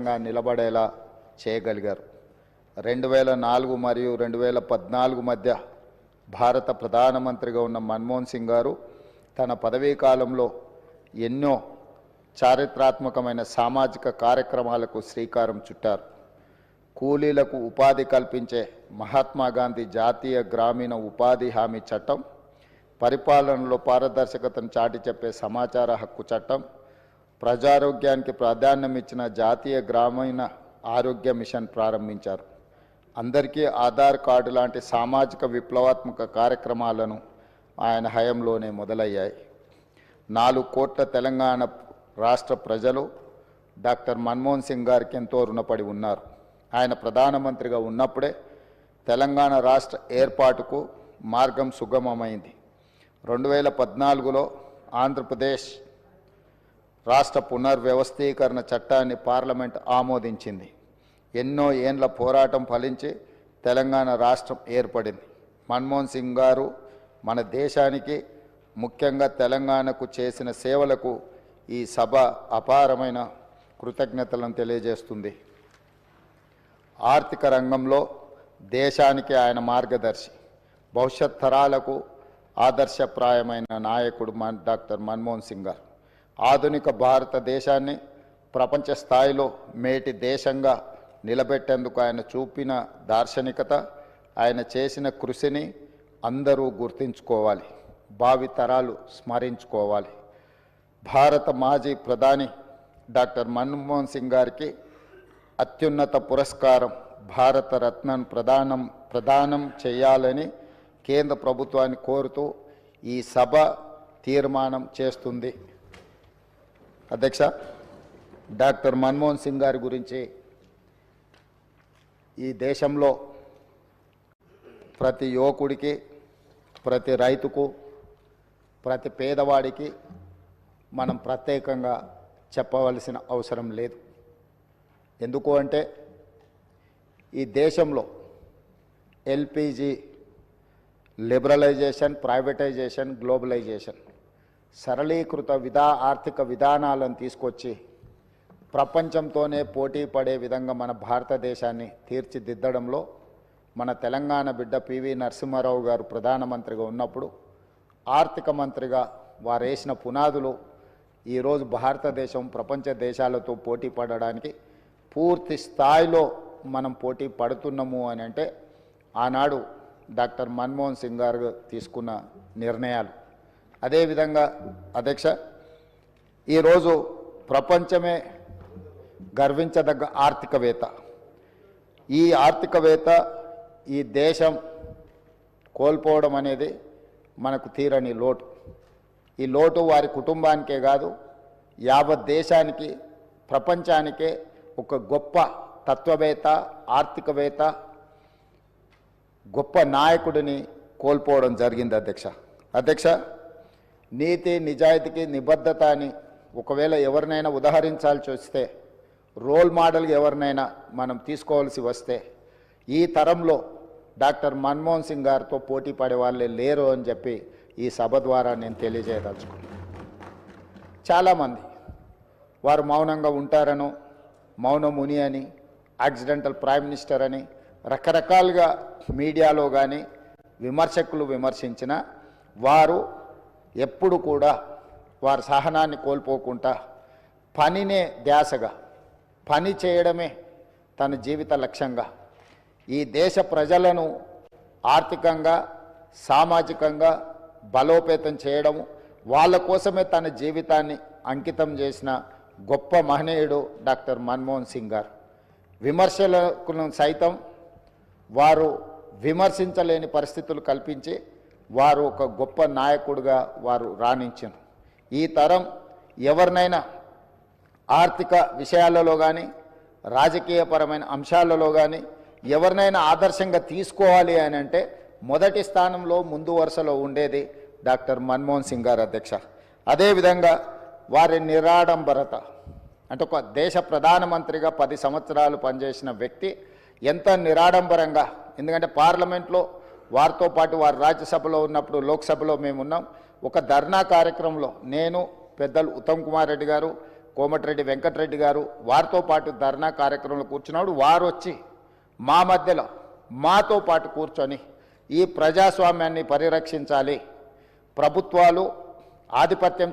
ఆదర్శంగా నిలబడేలా చేయగలిగారు. 2004 మరియు 2014 మధ్య భారత ప్రధానమంత్రిగా ఉన్న మన్మోహన్ సింగ్ గారు తన పదవీ కాలంలో ఎన్నో చారిత్రాత్మకమైన సామాజిక కార్యక్రమాలకు శ్రీకారం చుట్టారు. కూలీలకు ఉపాధి కల్పించే మహాత్మా గాంధీ జాతీయ గ్రామీణ ఉపాధి హామీ చట్టం, పరిపాలనలో పారదర్శకతను చాటి చెప్పే సమాచార హక్కు చట్టం, ప్రజారోగ్యానికి ప్రాధాన్యం ఇచ్చిన జాతీయ గ్రామీణ ఆరోగ్య మిషన్ ప్రారంభించారు. అందరికీ ఆధార్ కార్డు లాంటి సామాజిక విప్లవాత్మక కార్యక్రమాలను ఆయన హయాంలోనే మొదలయ్యాయి. 4 కోట్ల తెలంగాణ రాష్ట్ర ప్రజలు డాక్టర్ మన్మోహన్ సింగ్ గారికి ఎంతో రుణపడి ఉన్నారు. ఆయన ప్రధానమంత్రిగా ఉన్నప్పుడే తెలంగాణ రాష్ట్ర ఏర్పాటుకు మార్గం సుగమమైంది. 2014లో ఆంధ్రప్రదేశ్ రాష్ట్ర పునర్వ్యవస్థీకరణ చట్టాన్ని పార్లమెంట్ ఆమోదించింది. ఎన్నో ఏండ్ల పోరాటం ఫలించి తెలంగాణ రాష్ట్రం ఏర్పడింది. మన్మోహన్ సింగ్ గారు మన దేశానికి, ముఖ్యంగా తెలంగాణకు చేసిన సేవలకు ఈ సభ అపారమైన కృతజ్ఞతలను తెలియజేస్తుంది. ఆర్థిక రంగంలో దేశానికి ఆయన మార్గదర్శి, భవిష్యత్ తరాలకు ఆదర్శప్రాయమైన నాయకుడు డాక్టర్ మన్మోహన్ సింగ్ గారు. ఆధునిక భారతదేశాన్ని ప్రపంచ స్థాయిలో మేటి దేశంగా నిలబెట్టేందుకు ఆయన చూపిన దార్శనికత, ఆయన చేసిన కృషిని అందరూ గుర్తుంచుకోవాలి, భావితరాలు స్మరించుకోవాలి. భారత మాజీ ప్రధాని డాక్టర్ మన్మోహన్ సింగ్ గారికి అత్యున్నత పురస్కారం భారత రత్నను ప్రదానం చేయాలని కేంద్ర ప్రభుత్వాన్ని కోరుతూ ఈ సభ తీర్మానం చేస్తుంది. అధ్యక్ష, డాక్టర్ మన్మోహన్ సింగ్ గారి గురించి ఈ దేశంలో ప్రతి యువకుడికి, ప్రతి రైతుకు, ప్రతి పేదవాడికి మనం ప్రత్యేకంగా చెప్పవలసిన అవసరం లేదు. ఎందుకు అంటే ఈ దేశంలో ఎల్పిజి లిబరలైజేషన్, ప్రైవేటైజేషన్, గ్లోబలైజేషన్ సరళీకృత ఆర్థిక విధానాలను తీసుకొచ్చి ప్రపంచంతోనే పోటీ పడే విధంగా మన భారతదేశాన్ని తీర్చిదిద్దడంలో మన తెలంగాణ బిడ్డ పివి నరసింహారావు గారు ప్రధానమంత్రిగా ఉన్నప్పుడు ఆర్థిక మంత్రిగా వారు వేసిన పునాదులు ఈరోజు భారతదేశం ప్రపంచ దేశాలతో పోటీ పడడానికి పూర్తి స్థాయిలో మనం పోటీ పడుతున్నాము అని అంటే ఆనాడు డాక్టర్ మన్మోహన్ సింగ్ గారు తీసుకున్న నిర్ణయాలు. అదేవిధంగా అధ్యక్ష, ఈరోజు ప్రపంచమే గర్వించదగ్గ ఆర్థికవేత్త, ఈ ఆర్థికవేత్త ఈ దేశం కోల్పోవడం అనేది మనకు తీరని లోటు. ఈ లోటు వారి కుటుంబానికే కాదు, యావత్ దేశానికి, ప్రపంచానికే ఒక గొప్ప తత్వవేత్త, ఆర్థికవేత్త, గొప్ప నాయకుడిని కోల్పోవడం జరిగింది. అధ్యక్ష, నీతి నిజాయితీకి నిబద్ధత అని ఒకవేళ ఎవరినైనా ఉదాహరించాల్సి వస్తే, రోల్ మోడల్గా ఎవరినైనా మనం తీసుకోవాల్సి వస్తే ఈ తరంలో డాక్టర్ మన్మోహన్ సింగ్ గారితో పోటీ పడే వాళ్ళే లేరు అని చెప్పి ఈ సభ ద్వారా నేను తెలియజేయదలుచుకున్నాను. చాలామంది వారు మౌనంగా ఉంటారనో, మౌనముని అని, యాక్సిడెంటల్ ప్రైమ్ మినిస్టర్ అని రకరకాలుగా మీడియాలో కానీ విమర్శకులు విమర్శించిన వారు ఎప్పుడు కూడా వారి సహనాన్ని కోల్పోకుండా పనినే ధ్యాసగా, పని చేయడమే తన జీవిత లక్ష్యంగా ఈ దేశ ప్రజలను ఆర్థికంగా, సామాజికంగా బలోపేతం చేయడము, వాళ్ళ కోసమే తన జీవితాన్ని అంకితం చేసిన గొప్ప మహనీయుడు డాక్టర్ మన్మోహన్ సింగ్ గారు. విమర్శలను సైతం వారు విమర్శించలేని పరిస్థితులు కల్పించి వారు ఒక గొప్ప నాయకుడిగా వారు రాణించారు. ఈ తరం ఎవరినైనా ఆర్థిక విషయాలలో కానీ, రాజకీయపరమైన అంశాలలో కానీ ఎవరినైనా ఆదర్శంగా తీసుకోవాలి అని అంటే మొదటి స్థానంలో ముందు వరుసలో ఉండేది డాక్టర్ మన్మోహన్ సింగ్ గారు. అధ్యక్ష, అదేవిధంగా వారి నిరాడంబరత, అంటే ఒక దేశ ప్రధానమంత్రిగా 10 సంవత్సరాలు పనిచేసిన వ్యక్తి ఎంత నిరాడంబరంగా, ఎందుకంటే పార్లమెంట్లో వారితో పాటు వారు రాజ్యసభలో ఉన్నప్పుడు, లోక్సభలో మేము ఉన్నాం. ఒక ధర్నా కార్యక్రమంలో నేను, పెద్దలు ఉత్తమ్ కుమార్ రెడ్డి గారు, కోమటిరెడ్డి వెంకటరెడ్డి గారు వారితో పాటు ధర్నా కార్యక్రమంలో కూర్చున్నాడు. వారు వచ్చి మా మధ్యలో మాతో పాటు కూర్చొని ఈ ప్రజాస్వామ్యాన్ని పరిరక్షించాలి, ప్రభుత్వాలు ఆధిపత్యం